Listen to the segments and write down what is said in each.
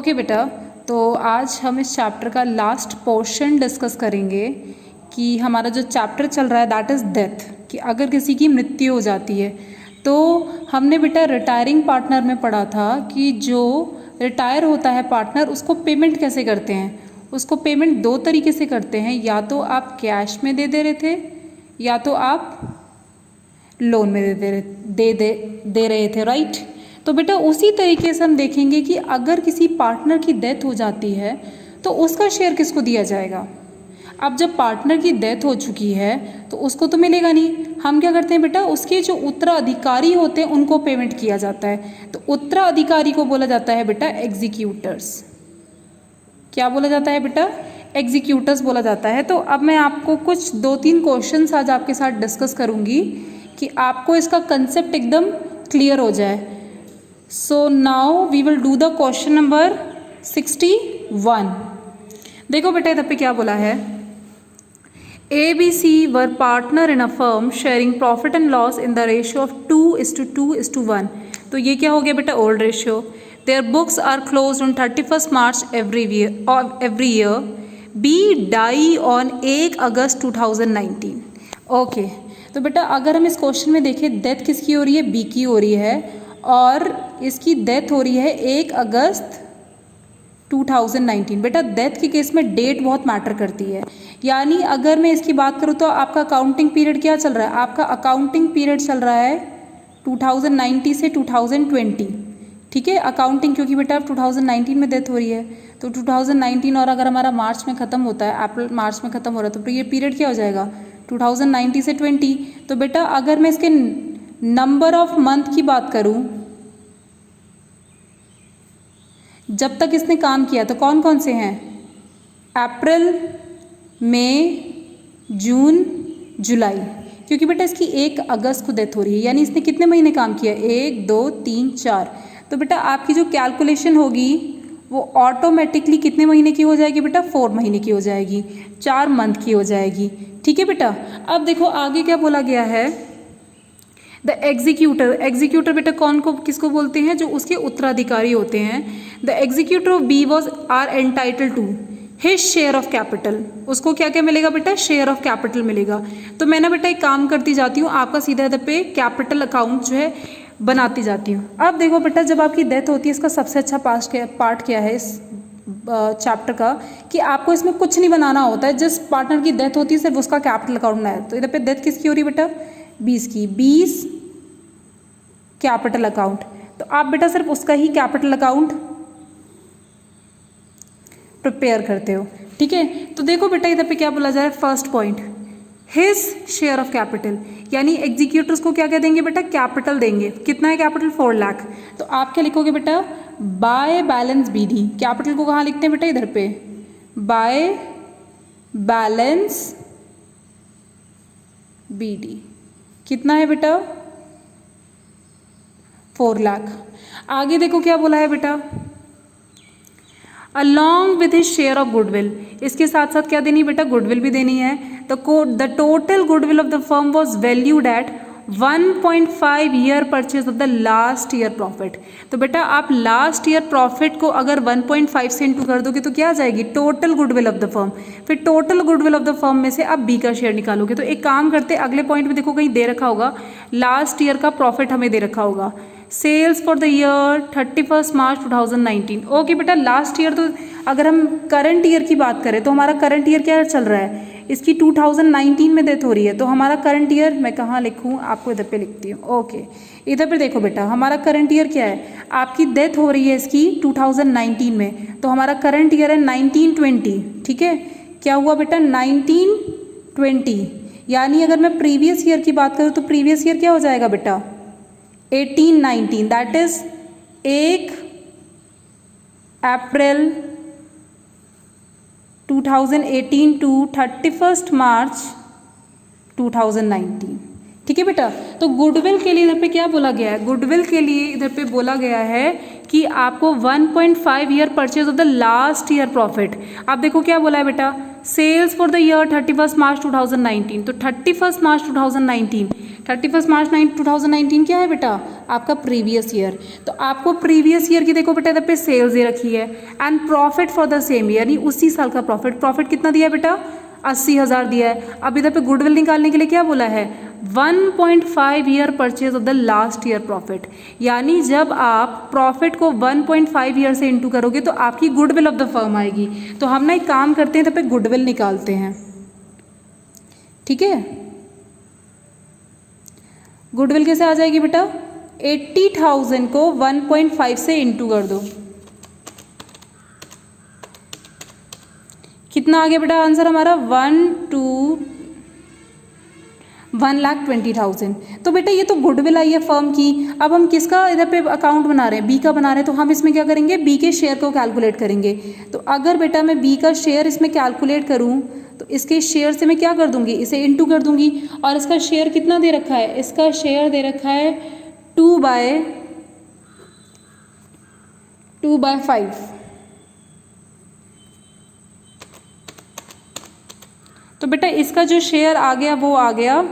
Okay बेटा, तो आज हम इस चैप्टर का लास्ट पोर्शन डिस्कस करेंगे कि हमारा जो चैप्टर चल रहा है दैट इज़ डेथ, कि अगर किसी की मृत्यु हो जाती है तो हमने बेटा रिटायरिंग पार्टनर में पढ़ा था कि जो रिटायर होता है पार्टनर उसको पेमेंट कैसे करते हैं। उसको पेमेंट दो तरीके से करते हैं, या तो आप कैश में दे रहे थे या तो आप लोन में दे रहे थे, राइट। तो बेटा उसी तरीके से हम देखेंगे कि अगर किसी पार्टनर की डेथ हो जाती है तो उसका शेयर किसको दिया जाएगा। अब जब पार्टनर की डेथ हो चुकी है तो उसको तो मिलेगा नहीं, हम क्या करते हैं बेटा, उसके जो उत्तराधिकारी होते हैं उनको पेमेंट किया जाता है। तो उत्तराधिकारी को बोला जाता है बेटा एग्जीक्यूटर्स। क्या बोला जाता है बेटा? एग्जीक्यूटर्स बोला जाता है। तो अब मैं आपको कुछ 2-3 क्वेश्चंस आज आपके साथ डिस्कस करूंगी कि आपको इसका कंसेप्ट एकदम क्लियर हो जाए। So now we will do the question number 61। देखो बेटा इधर पे क्या बोला है, ABC were partner in a firm sharing profit and loss in the ratio of 2:2:1। तो ये क्या हो गया बेटा? Old ratio. Their books are closed on 31st March every year. B die on 1 August 2019। Okay, तो बेटा अगर हम इस क्वेश्चन में देखें, डेथ किसकी हो रही है? बी की हो रही है, और इसकी डेथ हो रही है 1 अगस्त 2019। बेटा डेथ के केस में डेट बहुत मैटर करती है, यानी अगर मैं इसकी बात करूँ तो आपका अकाउंटिंग पीरियड क्या चल रहा है? आपका अकाउंटिंग पीरियड चल रहा है 2090 से 2020, ठीक है। अकाउंटिंग क्योंकि बेटा 2019 में डेथ हो रही है, तो 2019 और अगर हमारा मार्च में ख़त्म होता है, अप्रैल मार्च में ख़त्म हो रहा है, तो ये पीरियड क्या हो जाएगा? 2090 से 20। तो बेटा अगर मैं इसके नंबर ऑफ मंथ की बात करूँ जब तक इसने काम किया, तो कौन कौन से हैं? अप्रैल, मई, जून, जुलाई। क्योंकि बेटा इसकी 1 अगस्त को डेथ हो रही है, यानी इसने कितने महीने काम किया? 1 2 3 4। तो बेटा आपकी जो कैलकुलेशन होगी वो ऑटोमेटिकली कितने महीने की हो जाएगी बेटा? 4 महीने की हो जाएगी, 4 मंथ की हो जाएगी, ठीक है बेटा। अब देखो आगे क्या बोला गया है, द एग्जीक्यूटर। एग्जीक्यूटर बेटा कौन को किसको बोलते हैं? जो उसके उत्तराधिकारी होते हैं। The executor of B was are entitled to his share of capital. उसको क्या क्या मिलेगा बेटा? शेयर ऑफ कैपिटल मिलेगा। तो मैं ना बेटा एक काम करती जाती हूँ, आपका सीधा इधर पे कैपिटल अकाउंट जो है बनाती जाती हूँ। अब देखो बेटा जब आपकी डेथ होती है, इसका सबसे अच्छा पार्ट क्या है इस चैप्टर का, कि आपको इसमें कुछ नहीं बनाना होता है। जिस पार्टनर की डेथ होती है सिर्फ उसका कैपिटल अकाउंट बनाना है। तो इधर पे डेथ किसकी हो रही है बेटा? 20 की, 20 कैपिटल अकाउंट। तो आप बेटा सिर्फ उसका ही कैपिटल अकाउंट प्रिपेयर करते हो, ठीक है। तो देखो बेटा इधर पे क्या बोला जा रहा है, first point, his share of capital, यानी एग्जीक्यूटर्स को क्या क्या देंगे बेटा? कैपिटल देंगे। कितना है कैपिटल? 4 लाख। तो आप क्या लिखोगे बेटा? By balance BD। कैपिटल को कहाँ लिखते हैं बेटा? इधर पे, बाय बैलेंस BD। कितना है बेटा? 4 लाख। आगे देखो क्या बोला है बेटा, along with his share of goodwill. इसके साथ साथ क्या देनी है बेटा? गुडविल भी देनी है। The total goodwill of the firm was valued at 1.5 year purchase of the last year profit. तो बेटा आप लास्ट ईयर प्रॉफिट को अगर 1.5 से इंटू कर दोगे तो क्या आ जाएगी? Total goodwill of the firm. फिर total goodwill of the firm में से आप बी का शेयर निकालोगे। तो एक काम करते, अगले पॉइंट में देखो कहीं दे रखा होगा लास्ट ईयर का प्रॉफिट, हमें दे रखा होगा sales for the year 31 March 2019। Okay बेटा लास्ट ईयर, तो अगर हम करंट ईयर की बात करें तो हमारा करंट ईयर क्या चल रहा है? इसकी 2019 में डेथ हो रही है, तो हमारा करंट ईयर मैं कहाँ लिखूँ? आपको इधर पे लिखती हूँ। ओके इधर पे देखो बेटा हमारा करंट ईयर क्या है? आपकी डेथ हो रही है इसकी 2019 में, तो हमारा करंट ईयर है 1920, ठीक है। क्या हुआ बेटा? 1920। यानी अगर मैं प्रीवियस ईयर की बात करूँ तो प्रीवियस ईयर क्या हो जाएगा बेटा? 1819। That is 1 April 2018 to 31 March 2019, ठीक है बेटा। तो गुडविल के लिए इधर पे क्या बोला गया है? गुडविल के लिए इधर पे बोला गया है कि आपको 1.5 year purchase of the last year profit. आप देखो क्या बोला है बेटा? Sales for the year 31 March 2019। तो 31 मार्च 2019 31 मार्च 2019 क्या है बेटा, आपका प्रीवियस ईयर। तो आपको प्रीवियस ईयर की देखो बेटा इधर पे सेल्स दे रखी है and profit for the same year, यानी उसी साल का प्रॉफिट कितना दिया है बेटा, 80,000 दिया है। अब इधर पे गुडविल निकालने के लिए क्या बोला है, 1.5 year purchase of the last year profit, यानी जब आप प्रॉफिट को 1.5 ईयर से इंटू करोगे तो आपकी गुडविल ऑफ द फर्म आएगी। तो हम ना एक काम करते हैं, इधर पे गुडविल निकालते हैं, ठीक है। गुडविल कैसे आ जाएगी बेटा, 80,000 को 1.5 से इंटू कर दो, कितना आ गया बेटा आंसर हमारा, 1,20,000। तो बेटा ये तो गुडविल आई है फर्म की। अब हम किसका इधर पे अकाउंट बना रहे हैं, बी का बना रहे हैं, तो हम इसमें क्या करेंगे, बी के शेयर को कैलकुलेट करेंगे। तो अगर बेटा मैं बी का शेयर इसमें कैलकुलेट करूं तो इसके शेयर से मैं क्या कर दूंगी, इसे इंटू कर दूंगी। और इसका शेयर कितना दे रखा है, इसका शेयर दे रखा है 2/5। तो बेटा इसका जो शेयर आ गया वो आ गया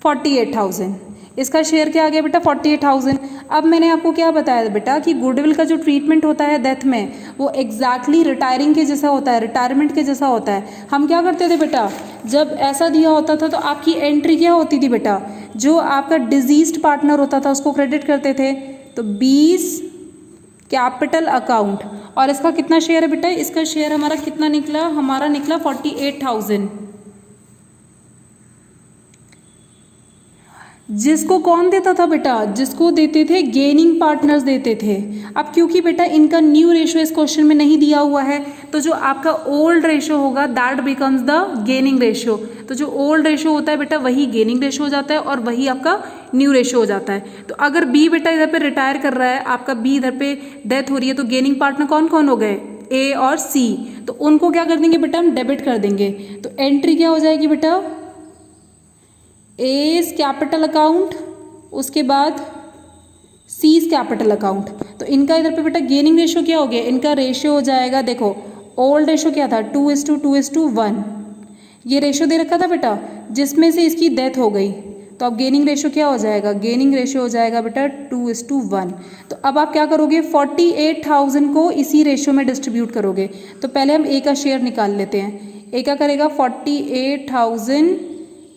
48,000, इसका शेयर क्या आ गया बेटा 48,000। अब मैंने आपको क्या बताया बेटा कि गुडविल का जो ट्रीटमेंट होता है डेथ में वो एग्जैक्टली रिटायरिंग के जैसा होता है, रिटायरमेंट के जैसा होता है। हम क्या करते थे बेटा, जब ऐसा दिया होता था तो आपकी एंट्री क्या होती थी बेटा, जो आपका डिजीज्ड पार्टनर होता था उसको क्रेडिट करते थे। तो 20 कैपिटल अकाउंट, और इसका कितना शेयर है बेटा, इसका शेयर हमारा कितना निकला, हमारा निकला 48,000। जिसको कौन देता था बेटा, जिसको देते थे गेनिंग पार्टनर्स देते थे। अब क्योंकि बेटा इनका न्यू रेशियो इस क्वेश्चन में नहीं दिया हुआ है, तो जो आपका ओल्ड रेशियो होगा that becomes the gaining ratio. तो जो ओल्ड रेशियो होता है बेटा वही गेनिंग रेशियो हो जाता है और वही आपका न्यू रेशियो हो जाता है। तो अगर बी बेटा इधर पे रिटायर कर रहा है, आपका बी इधर पे डेथ हो रही है, तो गेनिंग पार्टनर कौन कौन हो गए, ए और सी। तो उनको क्या कर देंगे बेटा, हम डेबिट कर देंगे। तो एंट्री क्या हो जाएगी बेटा, एज कैपिटल अकाउंट, उसके बाद सीज कैपिटल अकाउंट। तो इनका इधर पे बेटा गेनिंग रेशियो क्या हो गया, इनका रेशियो हो जाएगा, देखो ओल्ड रेशियो क्या था 2:2:1, ये रेशियो दे रखा था बेटा, जिसमें से इसकी डेथ हो गई। तो अब गेनिंग रेशियो क्या हो जाएगा, गेनिंग रेशियो हो जाएगा बेटा 2:1। तो अब आप क्या करोगे, 48,000 को इसी रेशियो में डिस्ट्रीब्यूट करोगे। तो पहले हम ए का शेयर निकाल लेते हैं। ए क्या करेगा 48,000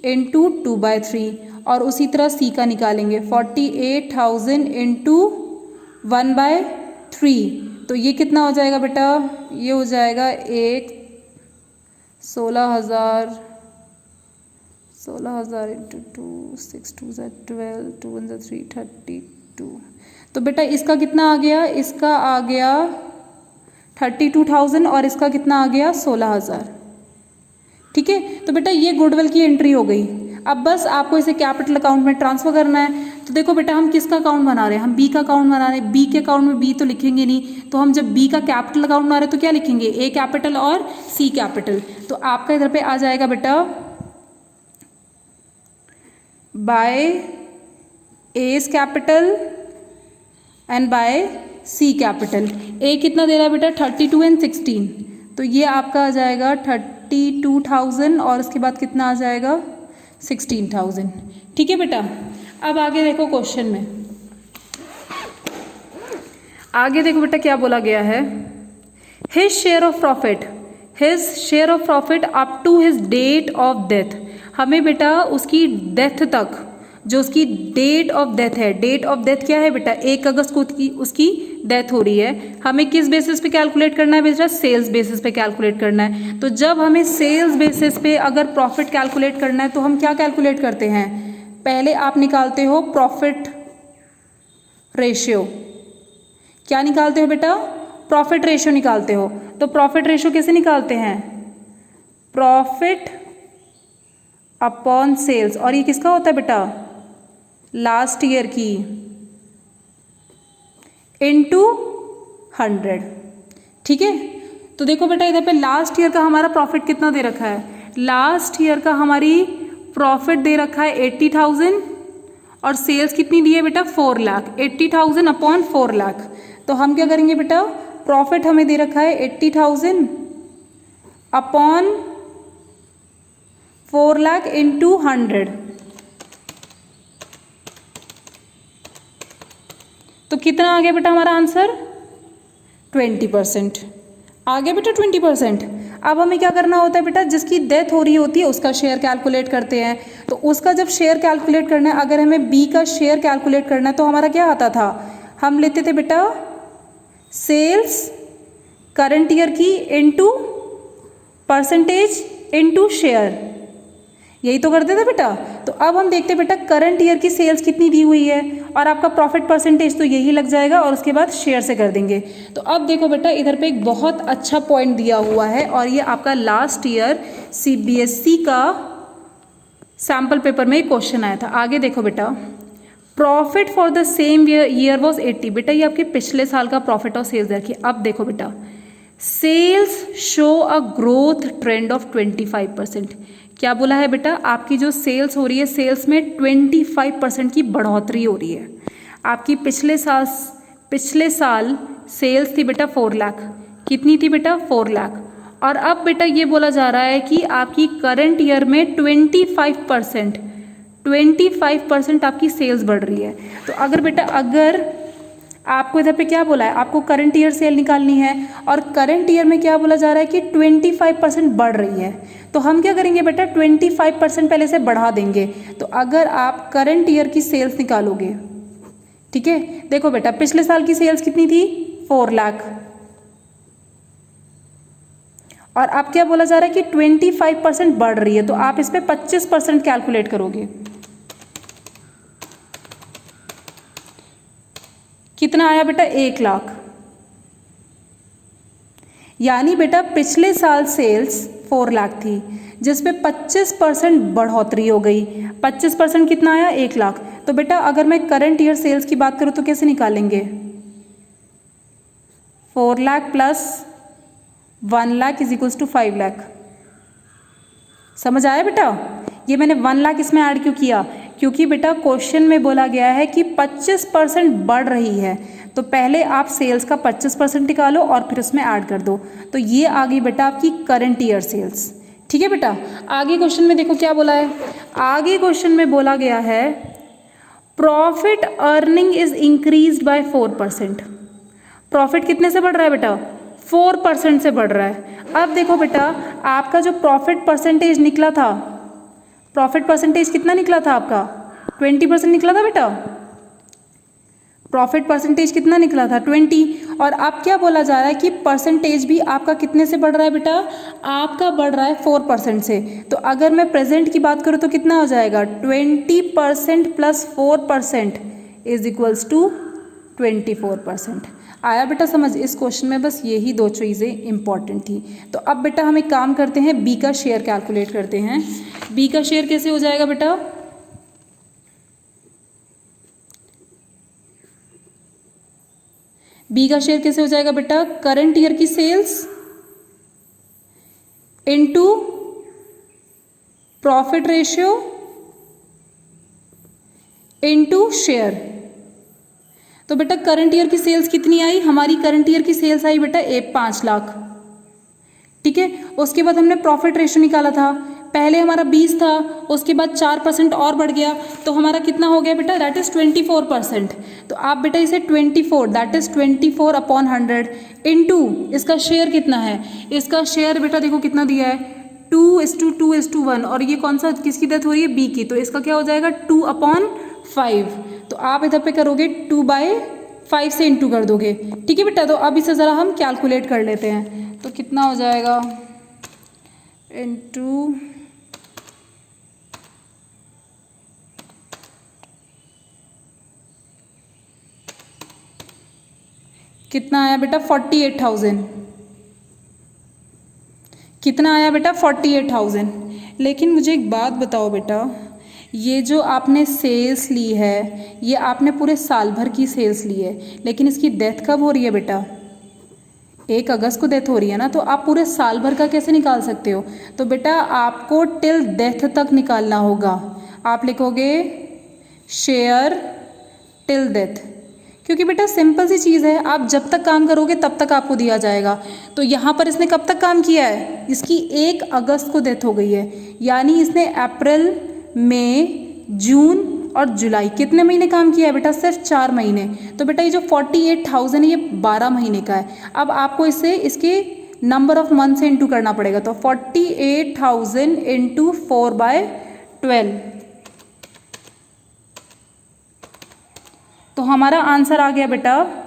इंटू 2/3, और उसी तरह सी का निकालेंगे 48,000 इंटू 1/3। तो ये कितना हो जाएगा बेटा, ये हो जाएगा 16,000 इंटू 2, 6 2 12, 2 1 3, 32। तो बेटा इसका कितना आ गया, इसका आ गया 32,000 और इसका कितना आ गया 16,000, ठीक है। तो बेटा ये गुडविल की एंट्री हो गई। अब बस आपको इसे कैपिटल अकाउंट में ट्रांसफर करना है। तो देखो बेटा हम किसका अकाउंट बना रहे हैं, हम बी का अकाउंट बना रहे हैं। बी के अकाउंट में बी तो लिखेंगे नहीं, तो हम जब बी का कैपिटल अकाउंट बना रहे हैं तो क्या लिखेंगे, ए कैपिटल और सी कैपिटल। तो आपका इधर पे आ जाएगा बेटा by A's capital and by C capital. A कितना दे रहा है बेटा 32 एंड 16, तो ये आपका आ जाएगा 32,000 और उसके बाद कितना आ जाएगा 16,000, ठीक है बेटा। अब आगे देखो क्वेश्चन में, आगे देखो बेटा क्या बोला गया है, his share of profit up to his date of death. हमें बेटा उसकी डेथ तक, जो उसकी डेट ऑफ डेथ है, डेट ऑफ डेथ क्या है बेटा 1 अगस्त को उसकी डेथ हो रही है, हमें किस बेसिस पे कैलकुलेट करना है बेटा, सेल्स बेसिस पे कैलकुलेट करना है। तो जब हमें सेल्स बेसिस पे अगर प्रॉफिट कैलकुलेट करना है तो हम क्या कैलकुलेट करते हैं, पहले आप निकालते हो प्रॉफिट रेशियो। क्या निकालते हो बेटा, प्रॉफिट रेशियो निकालते हो। तो प्रॉफिट रेशियो कैसे निकालते हैं, प्रॉफिट अपॉन सेल्स, और ये किसका होता है बेटा, लास्ट ईयर की, इनटू 100, ठीक है। तो देखो बेटा इधर पे लास्ट ईयर का हमारा प्रॉफिट कितना दे रखा है, लास्ट ईयर का हमारी प्रॉफिट दे रखा है 80,000 और सेल्स कितनी दी है बेटा 4 लाख, 80,000 अपॉन 4 लाख। तो हम क्या करेंगे बेटा, प्रॉफिट हमें दे रखा है 80,000 अपॉन 4 लाख इंटू 100, तो कितना आ गया बेटा हमारा आंसर? 20%। आ गया बेटा 20%। अब हमें क्या करना होता है बेटा, जिसकी डेथ हो रही होती है उसका शेयर कैलकुलेट करते हैं। तो उसका जब शेयर कैलकुलेट करना है, अगर हमें बी का शेयर कैलकुलेट करना है तो हमारा क्या आता था, हम लेते थे बेटा सेल्स करंट ईयर की इनटू परसेंटेज इनटू शेयर, यही तो करते थे बेटा। तो अब हम देखते हैं बेटा करंट ईयर की सेल्स कितनी दी हुई है और आपका प्रॉफिट परसेंटेज तो यही लग जाएगा और उसके बाद शेयर से कर देंगे। तो अब देखो बेटा इधर पे एक बहुत अच्छा पॉइंट दिया हुआ है और ये आपका लास्ट ईयर सीबीएसई का सैम्पल पेपर में क्वेश्चन आया था। आगे देखो बेटा, profit for the same year was 80। बेटा ये आपके पिछले साल का प्रॉफिट और सेल्स देखिए। अब देखो बेटा, sales show a growth trend of 25%। क्या बोला है बेटा, आपकी जो सेल्स हो रही है, सेल्स में 25% की बढ़ोतरी हो रही है। आपकी पिछले साल सेल्स थी बेटा 4 लाख। कितनी थी बेटा? 4 लाख। और अब बेटा ये बोला जा रहा है कि आपकी करंट ईयर में 25% आपकी सेल्स बढ़ रही है। तो अगर बेटा आपको इधर पे क्या बोला है, आपको करंट ईयर सेल निकालनी है और करंट ईयर में क्या बोला जा रहा है कि 25% बढ़ रही है। तो हम क्या करेंगे बेटा, 25% पहले से बढ़ा देंगे। तो अगर आप करंट ईयर की सेल्स निकालोगे, ठीक है, देखो बेटा पिछले साल की सेल्स कितनी थी? 4 लाख। और अब क्या बोला जा रहा है कि 25% बढ़ रही है। तो आप इस पे 25% कैलकुलेट करोगे, कितना आया बेटा? 1 लाख। यानी बेटा पिछले साल सेल्स 4 लाख थी, जिसपे 25% बढ़ोतरी हो गई। 25% कितना आया? 1 लाख। तो बेटा अगर मैं करंट ईयर सेल्स की बात करूं तो कैसे निकालेंगे? 4 lakh plus 1 lakh is equals to 5 lakh. समझ आया बेटा? ये मैंने 1 लाख इसमें ऐड क्यों किया? क्योंकि बेटा क्वेश्चन में बोला गया है कि 25% बढ़ रही है, तो पहले आप सेल्स का 25% निकालो और फिर उसमें ऐड कर दो। तो ये आ गई बेटा आपकी करंट ईयर सेल्स। ठीक है बेटा, आगे क्वेश्चन में देखो क्या बोला है। आगे क्वेश्चन में बोला गया है profit earning is increased by 4%। Profit कितने से बढ़ रहा है बेटा? 4% से बढ़ रहा है। अब देखो बेटा आपका जो प्रॉफिट परसेंटेज निकला था, प्रॉफिट परसेंटेज कितना निकला था आपका? 20% निकला था बेटा। प्रॉफिट परसेंटेज कितना निकला था? 20। और अब क्या बोला जा रहा है कि परसेंटेज भी आपका कितने से बढ़ रहा है बेटा? आपका बढ़ रहा है 4% से। तो अगर मैं प्रेजेंट की बात करूँ तो कितना हो जाएगा? 20% प्लस 4% इज इक्वल्स टू 24%। आया बेटा समझ? इस क्वेश्चन में बस यही 2 चीज़ें इंपॉर्टेंट थी। तो अब बेटा हम एक काम करते हैं, बी का शेयर कैलकुलेट करते हैं। बी का शेयर कैसे हो जाएगा बेटा? बी का शेयर कैसे हो जाएगा बेटा? करंट ईयर की sales into profit ratio into share. तो बेटा करंट ईयर की सेल्स कितनी आई? हमारी करंट ईयर की सेल्स आई बेटा 5 लाख। ठीक है, उसके बाद हमने प्रॉफिट रेशियो निकाला था। पहले हमारा 20 था, उसके बाद 4% और बढ़ गया, तो हमारा कितना हो गया बेटा? That is 24%। तो आप बेटा इसे 24 दैट इज 24 अपॉन 100 इनटू इसका शेयर कितना है? इसका शेयर बेटा देखो कितना दिया है, 2:2:1। और ये कौन सा, किसकी डेथ हो रही है? बी की। तो इसका क्या हो जाएगा? 2/5। तो आप इधर पे करोगे 2/5 से इंटू कर दोगे। ठीक है बेटा, तो अब इसे ज़रा हम कैलकुलेट कर लेते हैं। तो कितना हो जाएगा? इंटू कितना आया बेटा? 48,000। कितना आया बेटा? 48,000। लेकिन मुझे एक बात बताओ बेटा, ये जो आपने सेल्स ली है, ये आपने पूरे साल भर की सेल्स ली है, लेकिन इसकी डेथ कब हो रही है बेटा? 1 अगस्त को डेथ हो रही है ना। तो आप पूरे साल भर का कैसे निकाल सकते हो? तो बेटा आपको टिल डेथ तक निकालना होगा। आप लिखोगे शेयर टिल डेथ, क्योंकि बेटा सिंपल सी चीज़ है, आप जब तक काम करोगे तब तक आपको दिया जाएगा। तो यहाँ पर इसने कब तक काम किया है? इसकी 1 अगस्त को डेथ हो गई है, यानी इसने अप्रैल, मई, जून और जुलाई, कितने महीने काम किया है बेटा? सिर्फ 4 महीने। तो बेटा ये जो 48,000 है ये 12 महीने का है। अब आपको इसे इसके नंबर ऑफ मंथ से इंटू करना पड़ेगा। तो 48,000 इंटू 4/12, तो हमारा आंसर आ गया बेटा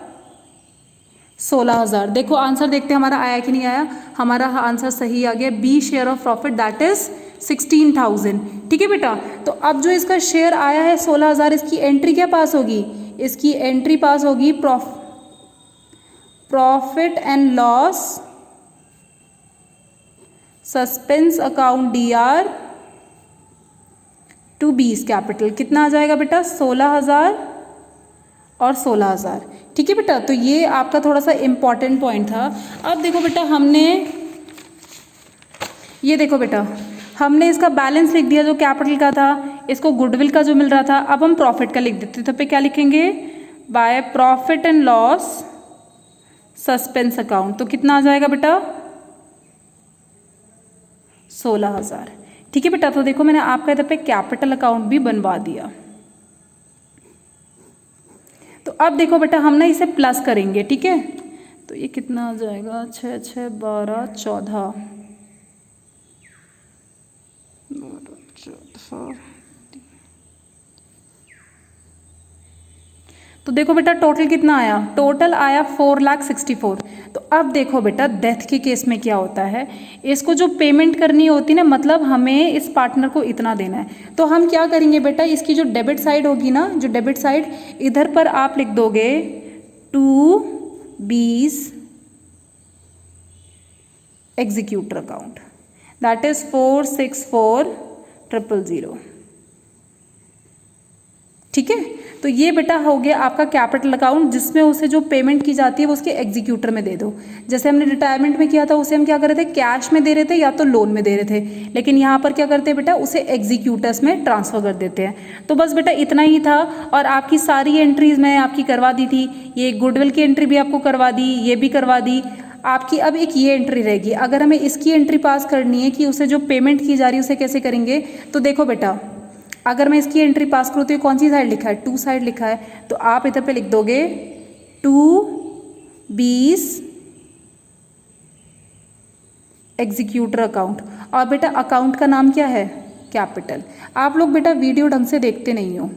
16,000। देखो आंसर देखते हैं हमारा आया कि नहीं आया। हमारा आंसर सही आ गया, B share of profit that is 16,000। ठीक है बेटा, तो अब जो इसका शेयर आया है 16,000, इसकी एंट्री क्या पास होगी? इसकी एंट्री पास होगी profit and loss suspense account DR to B's capital. कितना आ जाएगा बेटा? 16,000 और 16,000। ठीक है बेटा, तो ये आपका थोड़ा सा इम्पॉर्टेंट पॉइंट था। अब देखो बेटा ये देखो बेटा हमने इसका बैलेंस लिख दिया जो कैपिटल का था, इसको गुडविल का जो मिल रहा था। अब हम प्रॉफिट का लिख देते, तो पे क्या लिखेंगे? By profit and loss suspense account. तो कितना आ जाएगा बेटा? 16,000। ठीक है बेटा, तो देखो मैंने आपका इधर पे कैपिटल अकाउंट भी बनवा दिया। तो अब देखो बेटा हम ना इसे प्लस करेंगे। ठीक है, तो ये कितना आ जाएगा? 6 6 12 14 तो देखो बेटा टोटल कितना आया? टोटल आया 4,64,000। तो अब देखो बेटा डेथ के केस में क्या होता है, इसको जो पेमेंट करनी होती है ना, मतलब हमें इस पार्टनर को इतना देना है। तो हम क्या करेंगे बेटा, इसकी जो डेबिट साइड होगी ना, जो डेबिट साइड, इधर पर आप लिख दोगे 2B's executor account that is 464,000। ठीक है, तो ये बेटा हो गया आपका कैपिटल अकाउंट, जिसमें उसे जो पेमेंट की जाती है वो उसके एग्जीक्यूटर में दे दो। जैसे हमने रिटायरमेंट में किया था, उसे हम क्या कर रहे थे? कैश में दे रहे थे या तो लोन में दे रहे थे। लेकिन यहाँ पर क्या करते हैं बेटा? उसे एग्जीक्यूटर्स में ट्रांसफर कर देते हैं। तो बस बेटा इतना ही था, और आपकी सारी एंट्रीज मैं आपकी करवा दी थी। ये गुडविल की एंट्री भी आपको करवा दी, ये भी करवा दी आपकी। अब एक ये एंट्री रहेगी, अगर हमें इसकी एंट्री पास करनी है कि उसे जो पेमेंट की जा रही है उसे कैसे करेंगे। तो देखो बेटा अगर मैं इसकी एंट्री पास करूँ तो ये कौन सी साइड लिखा है? 2 साइड लिखा है। तो आप इधर पे लिख दोगे 2B's एग्जीक्यूटर अकाउंट। और बेटा अकाउंट का नाम क्या है? कैपिटल। आप लोग बेटा वीडियो ढंग से देखते नहीं हो,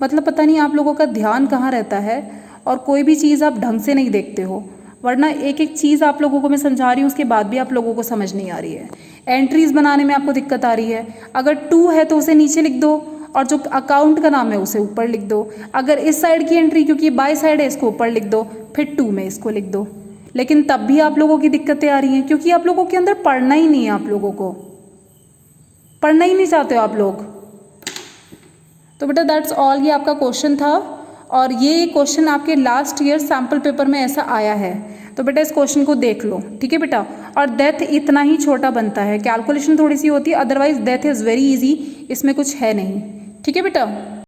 मतलब पता नहीं आप लोगों का ध्यान कहाँ रहता है, और कोई भी चीज़ आप ढंग से नहीं देखते हो, वरना एक एक चीज़ आप लोगों को मैं समझा रही हूँ उसके बाद भी आप लोगों को समझ नहीं आ रही है। एंट्रीज बनाने में आपको दिक्कत आ रही है। अगर 2 है तो उसे नीचे लिख दो, और जो अकाउंट का नाम है उसे ऊपर लिख दो। अगर इस साइड की एंट्री, क्योंकि बाय साइड है, इसको ऊपर लिख दो, फिर 2 में इसको लिख दो। लेकिन तब भी आप लोगों की दिक्कतें आ रही हैं, क्योंकि आप लोगों के अंदर पढ़ना ही नहीं है, आप लोगों को पढ़ना ही नहीं चाहते हो आप लोग। तो बेटा दैट्स ऑल, ये आपका क्वेश्चन था, और ये क्वेश्चन आपके लास्ट ईयर सैम्पल पेपर में ऐसा आया है। तो बेटा इस क्वेश्चन को देख लो। ठीक है बेटा, और डेथ इतना ही छोटा बनता है, कैलकुलेशन थोड़ी सी होती है, otherwise death is very easy, इसमें कुछ है नहीं। ठीक है बेटा।